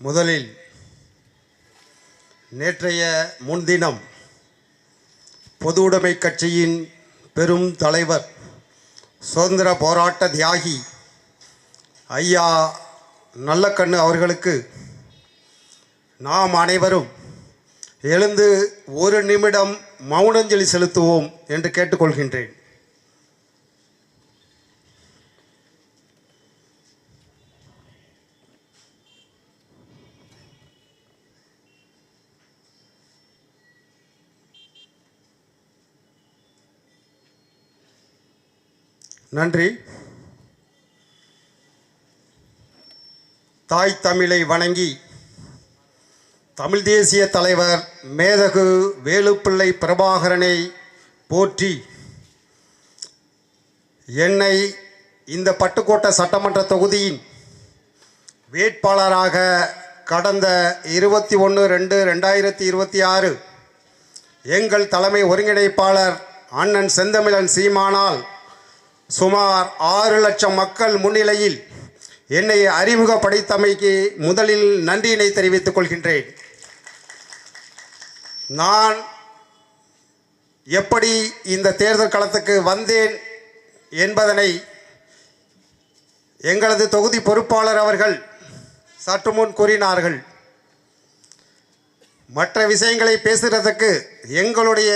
முதலில் நேற்றைய முன்தினம் பொது உடைமை கட்சியின் பெரும் தலைவர், சுதந்திர போராட்ட தியாகி ஐயா நல்லக்கண்ணு அவர்களுக்கு நாம் அனைவரும் எழுந்து ஒரு நிமிடம் மௌனாஞ்சலி செலுத்துவோம் என்று கேட்டுக்கொள்கின்றேன். நன்றி. தாய் தமிழை வணங்கி தமிழ் தேசிய தலைவர் மேதகு வேலுப்பிள்ளை பிரபாகரனை போற்றி என்னை இந்த பட்டுக்கோட்டை சட்டமன்ற தொகுதியின் வேட்பாளராக கடந்த 21/2/2026 எங்கள் தலைமை ஒருங்கிணைப்பாளர் அண்ணன் செந்தமிழன் சீமானால் சுமார் 6 லட்சம் மக்கள் முன்னிலையில் என்னை அறிமுகப்படுத்தமைக்கு முதலில் நன்றியினை தெரிவித்துக் கொள்கின்றேன். நான் எப்படி இந்த தேர்தல் களத்துக்கு வந்தேன் என்பதனை எங்களது தொகுதி பொறுப்பாளர் அவர்கள் சற்று முன் கூறினார்கள். மற்ற விஷயங்களை பேசுகிறதுக்கு எங்களுடைய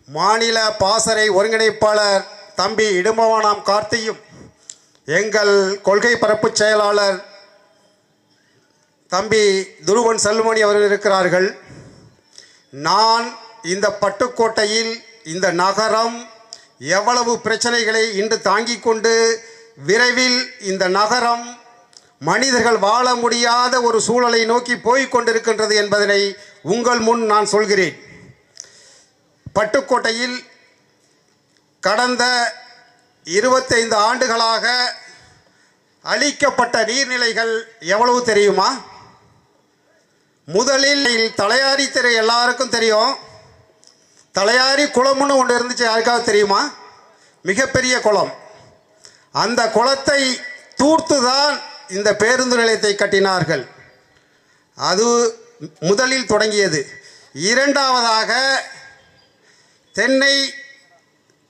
மாநில பாசறை ஒருங்கிணைப்பாளர் தம்பி இடும்பவானாம் கார்த்தியும், எங்கள் கொள்கை பரப்பு செயலாளர் தம்பி துருவன் செல்வமணி அவர்கள் இருக்கிறார்கள். நான் இந்த பட்டுக்கோட்டையில் இந்த நகரம் எவ்வளவு பிரச்சனைகளை இன்று தாங்கிக் கொண்டு விரைவில் இந்த நகரம் மனிதர்கள் வாழ முடியாத ஒரு சூழலை நோக்கி போய்க் கொண்டிருக்கின்றது என்பதனை உங்கள் முன் நான் சொல்கிறேன். பட்டுக்கோட்டையில் கடந்த 25 ஆண்டுகளாக அழிக்கப்பட்ட நீர்நிலைகள் எவ்வளவு தெரியுமா? முதலில் தலையாரி தெரு எல்லாருக்கும் தெரியும். தலையாரி குளம்னு ஒன்று இருந்துச்சு, யாருக்காவது தெரியுமா? மிகப்பெரிய குளம். அந்த குளத்தை தூர்த்துதான் இந்த பேருந்து நிலையத்தை கட்டினார்கள். அது முதலில் தொடங்கியது. இரண்டாவதாக தென்னை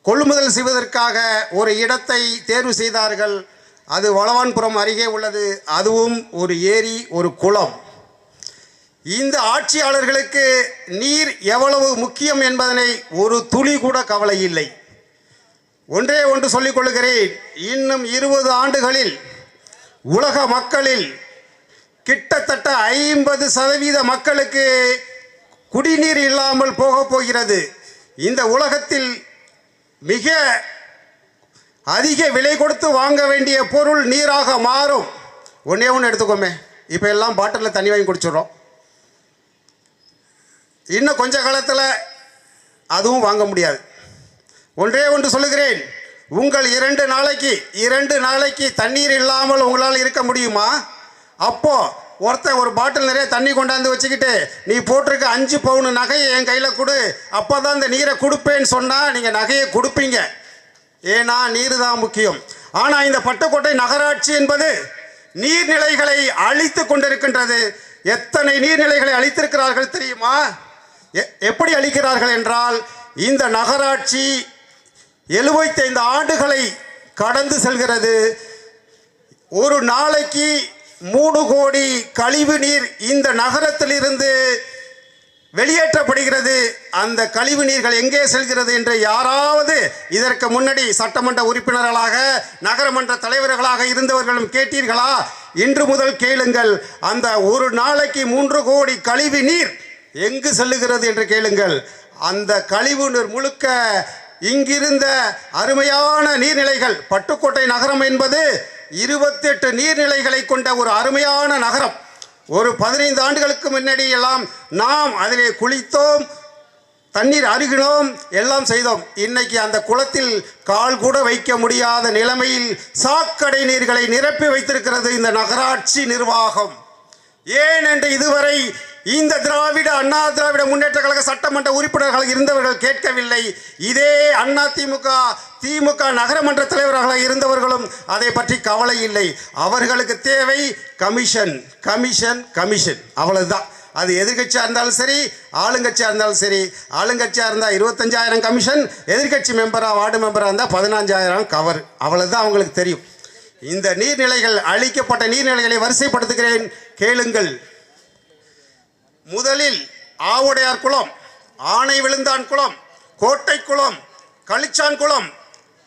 கொள்முதல் செய்வதற்காக ஒரு இடத்தை தேர்வு செய்தார்கள். அது வளவான்புரம் அருகே உள்ளது. அதுவும் ஒரு ஏரி, ஒரு குளம். இந்த ஆட்சியாளர்களுக்கு நீர் எவ்வளவு முக்கியம் என்பதனை ஒரு துளி கூட கவலை இல்லை. ஒன்றே ஒன்று சொல்லிக் கொள்கிறேன். இன்னும் 20 ஆண்டுகளில் உலக மக்களில் கிட்டத்தட்ட 50% மக்களுக்கு குடிநீர் இல்லாமல் போகப் போகிறது. இந்த உலகத்தில் மிக அதிக விலை கொடுத்து வாங்க வேண்டிய பொருள் நீராக மாறும். ஒன்றே ஒன்று எடுத்துக்கோமே, இப்போ எல்லாம் பாட்டிலில் தண்ணி வாங்கி குடிச்சிடுறோம். இன்னும் கொஞ்ச காலத்தில் அதுவும் வாங்க முடியாது. ஒன்றே ஒன்று சொல்லுகிறேன், உங்கள் 2 நாளைக்கு தண்ணீர் இல்லாமல் உங்களால் இருக்க முடியுமா? அப்போது ஒருத்தன் ஒரு பாட்டில் நிறைய தண்ணி கொண்டாந்து வச்சுக்கிட்டு, நீ போட்டிருக்க 5 பவுன் நகையை என் கையில் கொடு, அப்போ தான் இந்த நீரை கொடுப்பேன்னு சொன்னால் நீங்கள் நகையை கொடுப்பீங்க. ஏன்னா நீர் தான் முக்கியம். ஆனால் இந்த பட்டுக்கோட்டை நகராட்சி என்பது நீர்நிலைகளை அழித்து கொண்டிருக்கின்றது. எத்தனை நீர்நிலைகளை அழித்திருக்கிறார்கள் தெரியுமா? எப்படி அழிக்கிறார்கள் என்றால், இந்த நகராட்சி 75 ஆண்டுகளை கடந்து செல்கிறது. ஒரு நாளைக்கு 3 கோடி கழிவு நீர் இந்த நகரத்திலிருந்து வெளியேற்றப்படுகிறது. அந்த கழிவு நீர்கள் எங்கே செல்கிறது என்று யாராவது இதற்கு முன்னாடி சட்டமன்ற உறுப்பினர்களாக, நகரமன்ற தலைவர்களாக இருந்தவர்களும் கேட்டீர்களா? இன்று முதல் கேளுங்கள். அந்த ஒரு நாளைக்கு 3 கோடி கழிவு நீர் எங்கு செல்லுகிறது என்று கேளுங்கள். அந்த கழிவு நீர் முழுக்க இங்கிருந்த அருமையான நீர்நிலைகள். பட்டுக்கோட்டை நகரம் என்பது 28 நீர்நிலைகளை கொண்ட ஒரு அருமையான நகரம். ஒரு 15 ஆண்டுகளுக்கு முன்னாடி எல்லாம் நாம் அதிலே குளித்தோம், தண்ணீர் அருகினோம், எல்லாம் செய்தோம். இன்னைக்கு அந்த குளத்தில் கால் கூட வைக்க முடியாத நிலைமையில் சாக்கடை நீர்களை நிரப்பி வைத்திருக்கிறது இந்த நகராட்சி நிர்வாகம். ஏன் என்று இதுவரை இந்த அண்ணா திராவிட முன்னேற்ற கழக சட்டமன்ற உறுப்பினர்களாக இருந்தவர்கள் கேட்கவில்லை. இதே அண்ணா திமுக நகரமன்ற தலைவர்களாக இருந்தவர்களும் அதை பற்றி கவலை இல்லை. அவர்களுக்கு தேவை கமிஷன் கமிஷன் கமிஷன், அவ்வளவுதான். அது எதிர்கட்சியாக இருந்தாலும் சரி, ஆளுங்கட்சியாக இருந்தாலும் சரி. ஆளுங்கட்சியாக இருந்தால் 25,000 கமிஷன், எதிர்கட்சி மெம்பராக வார்டு மெம்பராக இருந்தால் 15,000 கவர், அவ்வளவுதான் அவங்களுக்கு தெரியும். இந்த நீர்நிலைகள், அழிக்கப்பட்ட நீர்நிலைகளை வரிசைப்படுத்துகிறேன், கேளுங்கள். முதலில் ஆவுடையார் குளம், ஆனை விழுந்தான் குளம், கோட்டை குளம், களிச்சான் குளம்,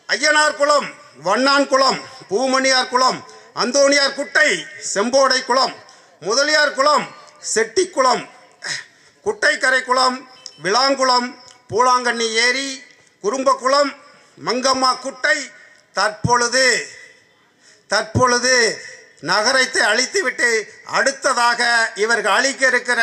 ஐயனார் குளம், வண்ணான் குளம், பூமணியார் குளம், அந்தோணியார் குட்டை, செம்போடை குளம், முதலியார் குளம், செட்டிக்குளம், குட்டைக்கரை குளம், விளாங்குளம், பூலாங்கண்ணி ஏரி, குறும்பக்குளம், மங்கம்மா குட்டை. தற்பொழுது நகரத்தை அழித்துவிட்டு அடுத்ததாக இவர்கள் அழிக்க இருக்கிற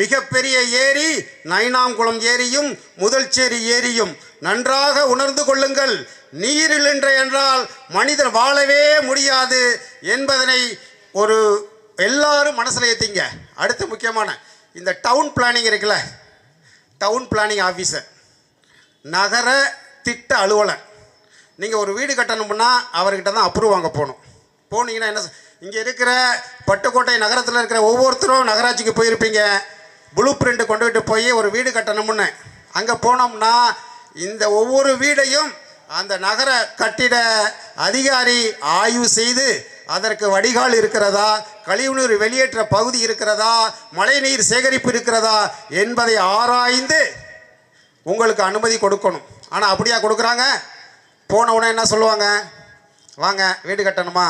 மிகப்பெரிய ஏரி நைனாங்குளம் ஏரியும் முதல்சேரி ஏரியும். நன்றாக உணர்ந்து கொள்ளுங்கள். நீரில் என்றால் மனிதர் வாழவே முடியாது என்பதனை ஒரு எல்லாரும் மனசில் ஏற்றிங்க. அடுத்து முக்கியமான இந்த டவுன் பிளானிங் இருக்குல்ல, டவுன் பிளானிங் ஆஃபீஸர், நகர திட்ட அலுவலர். நீங்கள் ஒரு வீடு கட்டணும்னா அவர்கிட்ட தான் அப்ரூவ் வாங்க போனீங்கன்னா என்ன, இங்கே இருக்கிற பட்டுக்கோட்டை நகரத்தில் இருக்கிற ஒவ்வொருத்தரும் நகராட்சிக்கு போயிருப்பீங்க. ப்ளூ பிரிண்ட் கொண்டுகிட்டு போய் ஒரு வீடு கட்டணும்னு அங்கே போனோம்னா இந்த ஒவ்வொரு வீடையும் அந்த நகர கட்டிட அதிகாரி ஆய்வு செய்து அதற்கு வடிகால் இருக்கிறதா, கழிவுநீர் வெளியேற்ற பகுதி இருக்கிறதா, மழைநீர் சேகரிப்பு இருக்கிறதா என்பதை ஆராய்ந்து உங்களுக்கு அனுமதி கொடுக்கணும். ஆனால் அப்படியா கொடுக்குறாங்க? போன உடனே என்ன சொல்லுவாங்க, வாங்க வீடு கட்டணுமா,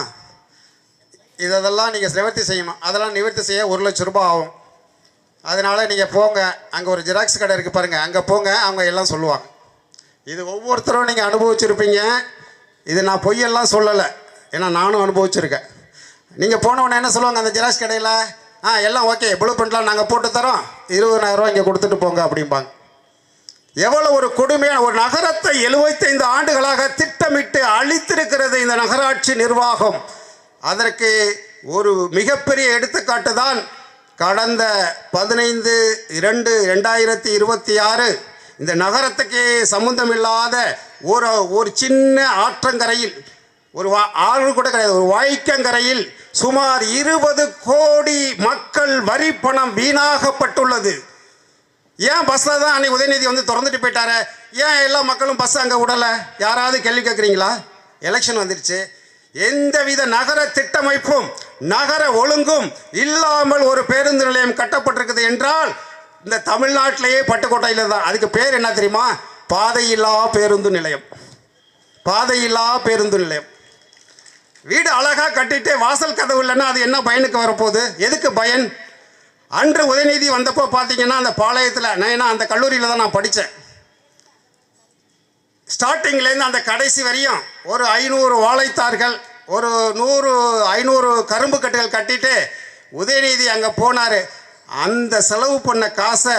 இதெல்லாம் நீங்கள் நிவர்த்தி செய்யணும், அதெல்லாம் நிவர்த்தி செய்ய 1 லட்சம் ரூபாய் ஆகும், அதனால் நீங்கள் போங்க, அங்கே ஒரு ஜெராக்ஸ் கடை இருக்குது பாருங்கள், அங்கே போங்க, அவங்க எல்லாம் சொல்லுவாங்க. இது ஒவ்வொருத்தரும் நீங்கள் அனுபவிச்சுருப்பீங்க. இது நான் பொய்யெல்லாம் சொல்லலை, ஏன்னா நானும் அனுபவிச்சுருக்கேன். நீங்கள் போன உடனே என்ன சொல்லுவாங்க அந்த ஜெராக்ஸ் கடையில், எல்லாம் ஓகே, ப்ளூ பிரிண்ட்லாம் நாங்கள் போட்டு தரோம், 20,000 ரூபா இங்கே கொடுத்துட்டு போங்க அப்படிம்பாங்க. எவ்வளோ ஒரு கொடுமையான ஒரு நகரத்தை 75 ஆண்டுகளாக திட்டமிட்டு அழித்திருக்கிறது இந்த நகராட்சி நிர்வாகம். அதற்கு ஒரு மிகப்பெரிய எடுத்துக்காட்டு தான் கடந்த 15/2/2026 இந்த நகரத்துக்கு சம்பந்தம் இல்லாத ஒரு சின்ன ஆற்றங்கரையில், ஒரு ஆறு கூட கிடையாது, ஒரு வாய்க்கங்கரையில் சுமார் 20 கோடி மக்கள் வரி பணம் வீணாகப்பட்டுள்ளது. ஏன் பஸ்ஸில் தான் அன்றைக்கி உதயநிதி வந்து திறந்துட்டு போயிட்டாரு, ஏன் எல்லா மக்களும் பஸ் அங்கே விடலை? யாராவது கேள்வி கேட்குறீங்களா? எலெக்ஷன் வந்துடுச்சு. எந்தவித நகர திட்டமைப்பும் நகர ஒழுங்கும் இல்லாமல் ஒரு பேருந்து நிலையம் கட்டப்பட்டிருக்குது என்றால் இந்த தமிழ்நாட்டிலேயே பட்டுக்கோட்டையில் தான். அதுக்கு பேர் என்ன தெரியுமா? பாதையில்லா பேருந்து நிலையம். பாதையில்லா பேருந்து நிலையம். வீடு அழகாக கட்டிட்டு வாசல் கதவு இல்லைன்னா அது என்ன பயனுக்கு வரப்போகுது? எதுக்கு பயன்? அன்று உதயநிதி வந்தப்போ பார்த்தீங்கன்னா அந்த பாளையத்தில், நான் அந்த கல்லூரியில் தான் நான் படித்தேன். ஸ்டார்டிங்லேருந்து அந்த கடைசி வரையும் ஒரு 500 வாழைத்தார்கள், ஒரு 500 கரும்பு கட்டுகள் கட்டிட்டு உதயநிதி அங்கே போனார். அந்த செலவு பண்ண காசை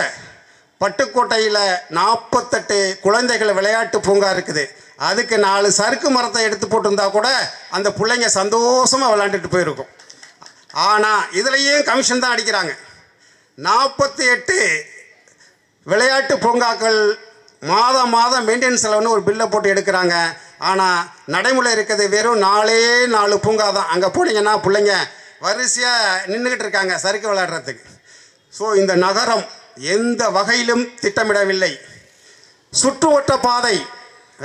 பட்டுக்கோட்டையில் 48 குழந்தைகள் விளையாட்டு பூங்கா இருக்குது, அதுக்கு 4 சறுக்கு மரத்தை எடுத்து போட்டிருந்தா கூட அந்த பிள்ளைங்க சந்தோஷமாக விளையாண்டுட்டு போயிருக்கும். ஆனால் இதுலேயும் கமிஷன் தான் அடிக்கிறாங்க. 48 விளையாட்டு பூங்காக்கள் மாதம் மெயின்டெனன்ஸ் செலவுன்னு ஒரு பில்லை போட்டு எடுக்கிறாங்க. ஆனால் நடைமுறை இருக்கிறது வெறும் 4 பூங்கா தான். அங்கே போனீங்கன்னா பிள்ளைங்க வரிசையாக நின்றுக்கிட்டு இருக்காங்க சறுக்கு விளையாடுறதுக்கு. ஸோ இந்த நகரம் எந்த வகையிலும் திட்டமிடவில்லை. சுற்றுவட்ட பாதை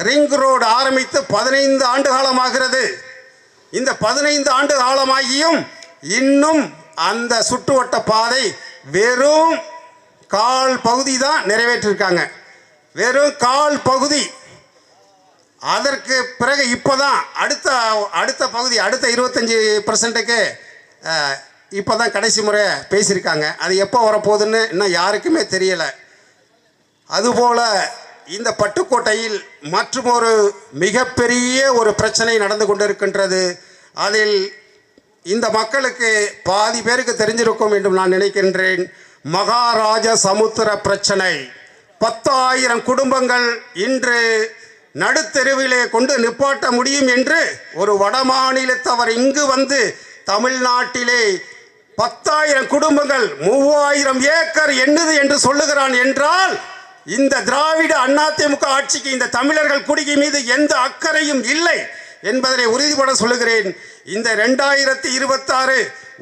ரிங் ரோடு ஆரம்பித்து 15 ஆண்டு காலமாகிறது. இந்த 15 ஆண்டு காலமாகியும் இன்னும் அந்த சுற்றுவட்ட பாதை வெறும் கால் பகுதி தான் நிறைவேற்றிருக்காங்க, வெறும் கால் பகுதி. அதற்கு பிறகு இப்போ தான் அடுத்த பகுதி, அடுத்த 25%க்கு இப்போ தான் கடைசி முறை பேசியிருக்காங்க. அது எப்போ வரப்போகுதுன்னு இன்னும் யாருக்குமே தெரியலை. அதுபோல் இந்த பட்டுக்கோட்டையில் மற்றும் ஒரு மிகப்பெரிய ஒரு பிரச்சனை நடந்து கொண்டிருக்கின்றது. அதில் இந்த மக்களுக்கு பாதி பேருக்கு தெரிஞ்சிருக்கும் என்று நான் நினைக்கின்றேன். மகாராஜ சமுத்திர பிரச்சனை. 10,000 குடும்பங்கள் இன்று நடுத்தெருவிலே கொண்டு நிப்பாட்ட முடியும் என்று ஒரு வடமாநிலத்தவர் இங்கு வந்து தமிழ்நாட்டிலே 10,000 குடும்பங்கள் 3000 ஏக்கர் என்னது என்று சொல்லுகிறான் என்றால் இந்த திராவிட அதிமுக ஆட்சிக்கு இந்த தமிழர்கள் குடிகை மீது எந்த அக்கறையும் இல்லை என்பதை உறுதிபட சொல்லுகிறேன். இந்த 2026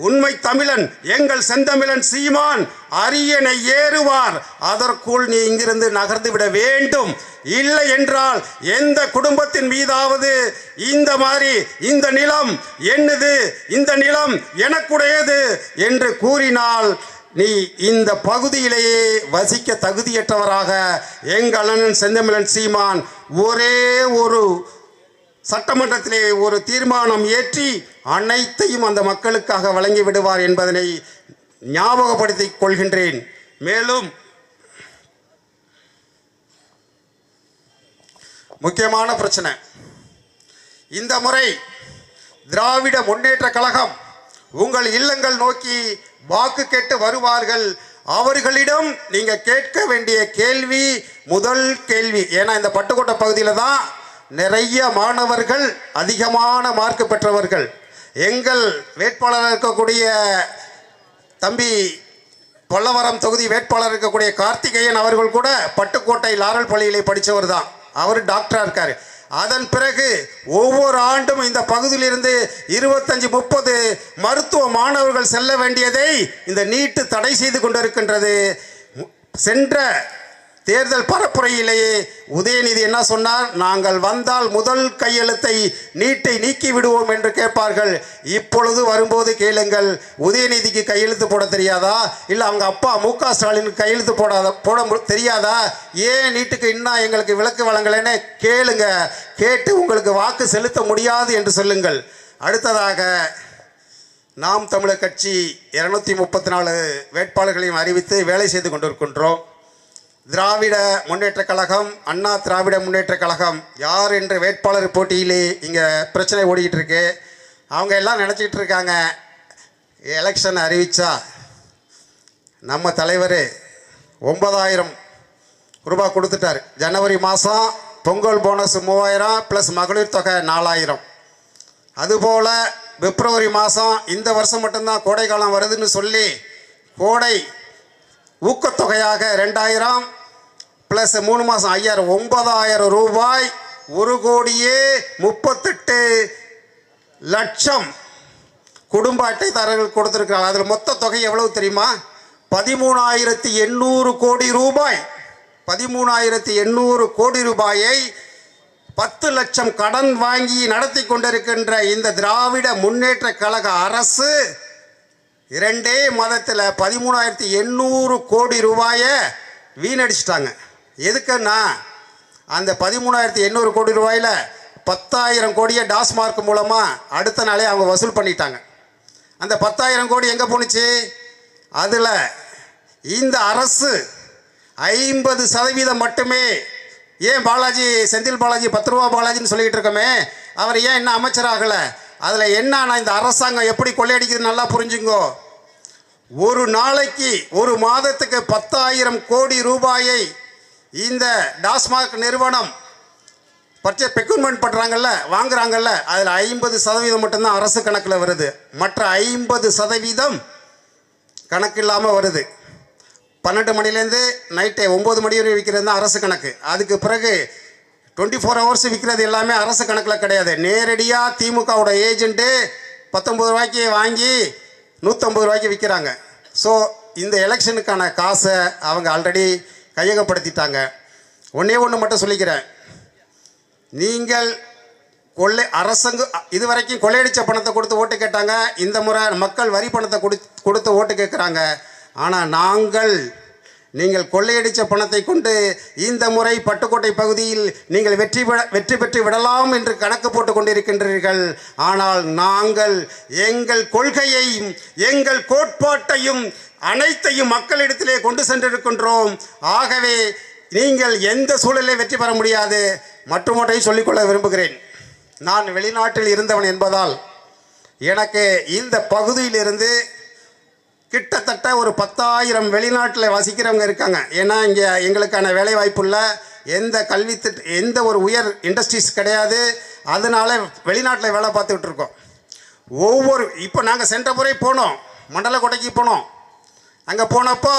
உண்மை தமிழன் எங்கள் செந்தமிழன் சீமான் அரியணை ஏறுவார். அதற்குள் நீ இங்கிருந்து நகர்ந்து விட வேண்டும். இல்லை என்றால் எந்த குடும்பத்தின் மீதாவது இந்த மாதிரி இந்த நிலம் என்னது, இந்த நிலம் எனக்குடையது என்று கூறினால் நீ இந்த பகுதியிலேயே வசிக்க தகுதியற்றவராக எங்கள் அண்ணன் செந்தமிழன் சீமான் ஒரே ஒரு சட்டமன்றத்திலே ஒரு தீர்மானம் ஏற்றி அனைத்தையும் அந்த மக்களுக்காக வழங்கி விடுவார் என்பதனை ஞாபகப்படுத்திக் கொள்கின்றேன். மேலும் முக்கியமான பிரச்சனை, இந்த முறை திராவிட முன்னேற்ற கழகம் உங்கள் இல்லங்கள் நோக்கி வாக்கு கேட்டு வருவார்கள். அவர்களிடம் நீங்க கேட்க வேண்டிய கேள்வி முதல் கேள்வி, ஏன்னா இந்த பட்டுக்கோட்டை பகுதியில் தான் நிறைய மாணவர்கள் அதிகமான மார்க் பெற்றவர்கள். எங்கள் வேட்பாளர் இருக்கக்கூடிய தம்பி பல்லவரம் தொகுதி வேட்பாளர் இருக்கக்கூடிய கார்த்திகேயன் அவர்கள் கூட பட்டுக்கோட்டை லாரல் பள்ளியிலே படித்தவர் தான். அவர் டாக்டராக இருக்கார். அதன் பிறகு ஒவ்வொரு ஆண்டும் இந்த பகுதியிலிருந்து 25-30 மருத்துவ மாணவர்கள் செல்ல வேண்டியதை இந்த நீட்டு தடை செய்து கொண்டிருக்கின்றது. சென்ற தேர்தல் பரப்புரையிலேயே உதயநிதி என்ன சொன்னார்? நாங்கள் வந்தால் முதல் கையெழுத்தை நீட்டை நீக்கி விடுவோம் என்று கேட்பார்கள். இப்பொழுது வரும்போது கேளுங்கள், உதயநிதிக்கு கையெழுத்து போட தெரியாதா? இல்லை அவங்க அப்பா மு.க. ஸ்டாலினுக்கு கையெழுத்து போட தெரியாதா? ஏன் நீட்டுக்கு இன்னும் எங்களுக்கு விலக்கு வழங்கலைன்னு கேளுங்க. கேட்டு உங்களுக்கு வாக்கு செலுத்த முடியாது என்று சொல்லுங்கள். அடுத்ததாக நாம் தமிழர் கட்சி 234 வேட்பாளர்களையும் அறிவித்து வேலை செய்து கொண்டிருக்கின்றோம். திராவிட முன்னேற்ற கழகம், அண்ணா திராவிட முன்னேற்ற கழகம் யார் என்ற வேட்பாளர் போட்டியிலே இங்கே பிரச்சனை ஓடிக்கிட்டு இருக்கு. அவங்க எல்லாம் நினச்சிக்கிட்டு இருக்காங்க, எலெக்ஷன் அறிவித்தா நம்ம தலைவர் 9,000 ரூபாய் கொடுத்துட்டார். ஜனவரி மாதம் பொங்கல் போனஸ் 3000 ப்ளஸ் மகளிர் தொகை 4000. அதுபோல் பிப்ரவரி மாதம் இந்த வருஷம் மட்டும்தான் கோடை காலம் வருதுன்னு சொல்லி கோடை ஊக்கத்தொகையாக 2000 ப்ளஸ் 3 மாதம் 5000, 9,000 ரூபாய் 1,38,00,000 குடும்ப அட்டைதாரர்கள் கொடுத்துருக்கிறாங்க. அதில் மொத்த தொகை எவ்வளவு தெரியுமா? 13,800 கோடி ரூபாய். 13,800 கோடி ரூபாயை 10 லட்சம் கடன் வாங்கி நடத்தி கொண்டிருக்கின்ற இந்த திராவிட முன்னேற்ற கழக அரசு 2 மாதத்தில் 13,800 கோடி ரூபாயை வீணடிச்சிட்டாங்க. எதுக்குன்னா அந்த 13,800 கோடி ரூபாயில் 10,000 கோடியை டாஸ்மார்க் மூலமாக அடுத்த நாளே அவங்க வசூல் பண்ணிட்டாங்க. அந்த 10,000 கோடி எங்கே போணுச்சு? அதில் இந்த அரசு 50% மட்டுமே. ஏன் பாலாஜி, செந்தில் பாலாஜி 10 ரூபா பாலாஜின்னு சொல்லிக்கிட்டு இருக்கோமே, அவர் ஏன் இன்னும் அமைச்சராகலை? அதில் என்னன்னா இந்த அரசாங்கம் எப்படி கொள்ளையடிக்குது நல்லா புரிஞ்சுங்கோ. ஒரு நாளைக்கு ஒரு மாதத்துக்கு 10,000 கோடி ரூபாயை இந்த டாஸ்மாக் நிறுவனம் பெக்யூர்மெண்ட் பண்ணுறாங்கல்ல, வாங்குறாங்கல்ல, அதில் 50% மட்டும்தான் அரசு கணக்கில் வருது. மற்ற 50% கணக்கு இல்லாமல் வருது. 12 மணிலேருந்து நைட்டு 9 மணி வரை விற்கிறது தான் அரசு கணக்கு. அதுக்கு பிறகு 24 ஹவர்ஸ் விற்கிறது எல்லாமே அரசு கணக்கில் கிடையாது. நேரடியாக திமுகவோட ஏஜென்ட்டு 19 ரூபாய்க்கு வாங்கி 150 ரூபாய்க்கு விற்கிறாங்க. ஸோ இந்த எலெக்ஷனுக்கான காசை அவங்க ஆல்ரெடி கையகப்படுத்திட்டாங்க. ஒன்று மட்டும் சொல்லிக்கிறேன், நீங்கள் அரசாங்க இதுவரைக்கும் கொள்ளையடித்த பணத்தை கொடுத்து ஓட்டு கேட்டாங்க. இந்த முறை மக்கள் வரி பணத்தை கொடுத்து ஓட்டு கேட்குறாங்க. ஆனால் நீங்கள் கொள்ளையடித்த பணத்தை கொண்டு இந்த முறை பட்டுக்கோட்டை பகுதியில் நீங்கள் வெற்றி பெற்று விடலாம் என்று கணக்கு போட்டு கொண்டிருக்கின்றீர்கள். ஆனால் நாங்கள் எங்கள் கொள்கையையும் எங்கள் கோட்பாட்டையும் அனைத்தையும் மக்களிடத்திலே கொண்டு சென்றிருக்கின்றோம். ஆகவே நீங்கள் எந்த சூழலில் வெற்றி பெற முடியாது. மற்றொன்றையும் சொல்லிக்கொள்ள விரும்புகிறேன். நான் வெளிநாட்டில் இருந்தவன் என்பதால் எனக்கு இந்த பகுதியிலிருந்து கிட்டத்தட்ட ஒரு 10,000 வெளிநாட்டில் வசிக்கிறவங்க இருக்காங்க. ஏன்னா இங்கே எங்களுக்கான வேலைவாய்ப்பு இல்லை, எந்த ஒரு உயர் இண்டஸ்ட்ரீஸ் கிடையாது. அதனால வெளிநாட்டில் வேலை பார்த்துக்கிட்டு இருக்கோம். இப்போ நாங்கள் சென்ற முறை போனோம், மண்டலக்கோட்டைக்கு போனோம். அங்கே போனப்போ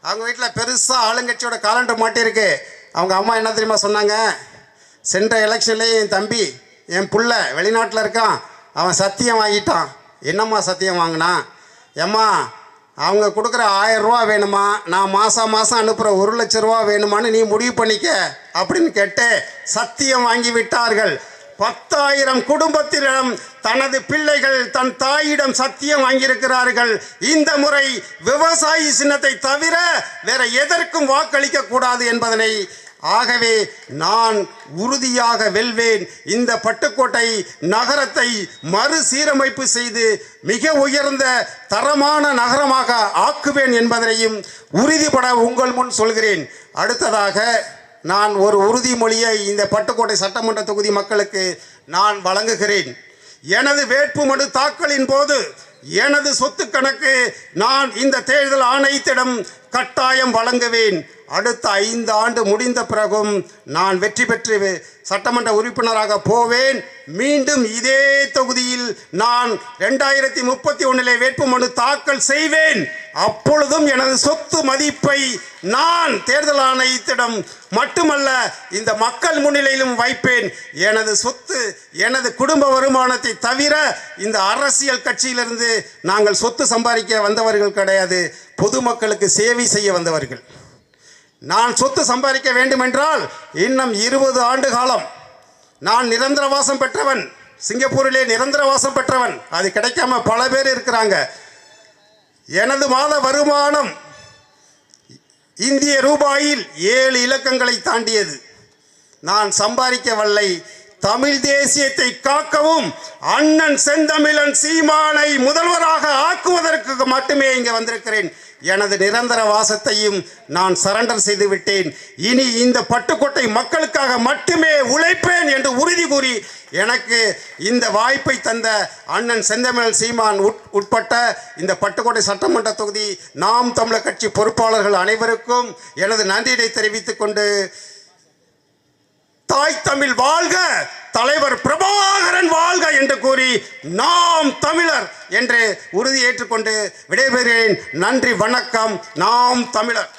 அவங்க வீட்டில் பெருசாக ஆளுங்கட்சியோட காலண்டர் மாட்டியிருக்கு. அவங்க அம்மா என்ன தெரியுமா சொன்னாங்க, சென்ற எலெக்ஷன்லேயே என் தம்பி என் புள்ள வெளிநாட்டில் இருக்கான், அவன் சத்தியம் வாங்கிட்டான். என்னம்மா சத்தியம் வாங்கினான்? ஏம்மா அவங்க கொடுக்குற 1000 ரூபா வேணுமா, நான் மாதம் மாதம் அனுப்புகிற 1 லட்ச ரூபா வேணுமான்னு நீ முடிவு பண்ணிக்க அப்படின்னு கேட்டு சத்தியம் வாங்கி விட்டார்கள். 10,000 குடும்பத்திடம் தனது பிள்ளைகள் தன் தாயிடம் சத்தியம் வாங்கியிருக்கிறார்கள். இந்த முறை விவசாயி சின்னத்தை தவிர வேற எதற்கும் வாக்களிக்க கூடாது என்பதனை, ஆகவே நான் உறுதியாக வெல்வேன். இந்த பட்டுக்கோட்டை நகரத்தை மறுசீரமைப்பு செய்து மிக உயர்ந்த தரமான நகரமாக ஆக்குவேன் என்பதனையும் உறுதிபட உங்கள் முன் சொல்கிறேன். அடுத்ததாக நான் ஒரு உறுதிமொழியை இந்த பட்டுக்கோட்டை சட்டமன்ற தொகுதி மக்களுக்கு நான் வழங்குகிறேன். எனது வேட்புமனு தாக்கலின் போது எனது சொத்து கணக்கு நான் இந்த தேர்தல் ஆணையத்திடம் கட்டாயம் வழங்குவேன். அடுத்த 5 ஆண்டு முடிந்த பிறகும் நான் வெற்றி பெற்று சட்டமன்ற உறுப்பினராக போவேன். மீண்டும் இதே தொகுதியில் நான் 2031 வேட்புமனு தாக்கல் செய்வேன். அப்பொழுதும் எனது சொத்து மதிப்பை நான் தேர்தல் ஆணையத்திடம் மட்டுமல்ல இந்த மக்கள் முன்னிலையிலும் வைப்பேன். எனது சொத்து எனது குடும்ப வருமானத்தை தவிர இந்த அரசியல் கட்சியிலிருந்து நாங்கள் சொத்து சம்பாதிக்க வந்தவர்கள் கிடையாது, பொதுமக்களுக்கு சேவை செய்ய வந்தவர்கள். நான் சொத்து சம்பாதிக்க வேண்டுமென்றால் இன்னும் 20 ஆண்டு காலம் நான் நிரந்தரவாசம் பெற்றவன், சிங்கப்பூரிலே நிரந்தரவாசம் பெற்றவன், அது கிடைக்காம பல பேர் இருக்கிறாங்க. எனது மாத வருமானம் இந்திய ரூபாயில் 7 இலக்கங்களை தாண்டியது. நான் சம்பாதிக்கவில்லை. தமிழ் தேசியத்தை காக்கவும் அண்ணன் செந்தமிழன் சீமானை முதல்வராக ஆக்குவதற்கு மட்டுமே இங்கே வந்திருக்கிறேன். எனது நிரந்தர வாசத்தையும் நான் சரண்டர் செய்து விட்டேன். இனி இந்த பட்டுக்கோட்டை மக்களுக்காக மட்டுமே உழைப்பேன் என்று உறுதி கூறி எனக்கு இந்த வாய்ப்பை தந்த அண்ணன் செந்தமிழன் சீமான் உட்பட்ட இந்த பட்டுக்கோட்டை சட்டமன்ற தொகுதி நாம் தமிழர் கட்சி பொறுப்பாளர்கள் அனைவருக்கும் எனது நன்றியை தெரிவித்துக் கொண்டு, தாய் தமிழ் வாழ்க, தலைவர் பிரபாகரன் வாழ்க என்று கூறி நாம் தமிழர் என்று உறுதி ஏற்றுக்கொண்டு விடைபெறுகிறேன். நன்றி, வணக்கம். நாம் தமிழர்.